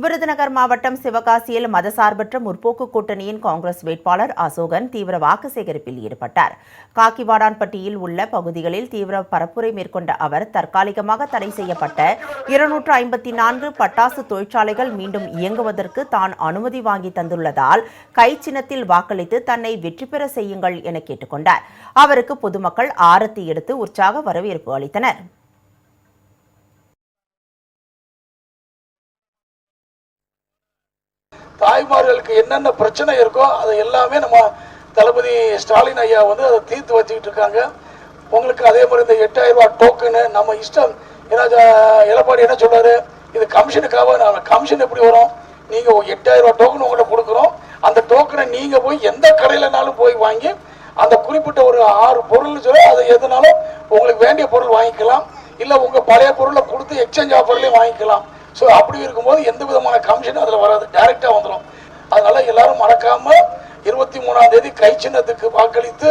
விருதுநகர் மாவட்டம் சிவகாசியில் மதசார்பற்ற முற்போக்கு கூட்டணியின் காங்கிரஸ் வேட்பாளர் அசோகன் தீவிர வாக்கு சேகரிப்பில் ஈடுபட்டார். காக்கிவாடான்பட்டியில் உள்ள பகுதிகளில் தீவிர பரப்புரை மேற்கொண்ட அவர் தற்காலிகமாக தடை செய்யப்பட்ட 254 பட்டாசு தொழிற்சாலைகள் மீண்டும் இயங்குவதற்கு தான் அனுமதி வாங்கி தந்துள்ளதால் கை சின்னத்தில் வாக்களித்து தன்னை வெற்றி பெற செய்யுங்கள் என கேட்டுக்கொண்டார். அவருக்கு பொதுமக்கள் ஆரத்தி எடுத்து உற்சாக வரவேற்பு அளித்தனர். தாய்மார்களுக்கு என்னென்ன பிரச்சனை இருக்கோ அதை எல்லாமே நம்ம தளபதி ஸ்டாலின் ஐயா அதை தீர்த்து வச்சுக்கிட்டு இருக்காங்க. உங்களுக்கு அதே மாதிரி இந்த 8000 ரூபாய் டோக்கனு நம்ம இஷ்டம். ஏன்னா எடப்பாடி என்ன சொல்றாரு, இது கமிஷனுக்காக. கமிஷன் எப்படி வரும்? நீங்க 8000 ரூபாய் டோக்கன் உங்கள்கிட்ட கொடுக்குறோம். அந்த டோக்கனை நீங்க போய் எந்த கடையிலனாலும் போய் வாங்கி அந்த குறிப்பிட்ட ஒரு 6 பொருள் சொல்லி அதை எதுனாலும் உங்களுக்கு வேண்டிய பொருள் வாங்கிக்கலாம். இல்லை உங்க பழைய பொருளை கொடுத்து எக்ஸ்சேஞ்ச் ஆஃபர்லேயும் வாங்கிக்கலாம். ஸோ அப்படி இருக்கும்போது எந்த விதமான கமிஷன் அதில் வராது, டைரெக்டாக வந்துடும். அதனால எல்லாரும் மறக்காம 23ஆம் தேதி கை சின்னத்துக்கு வாக்களித்து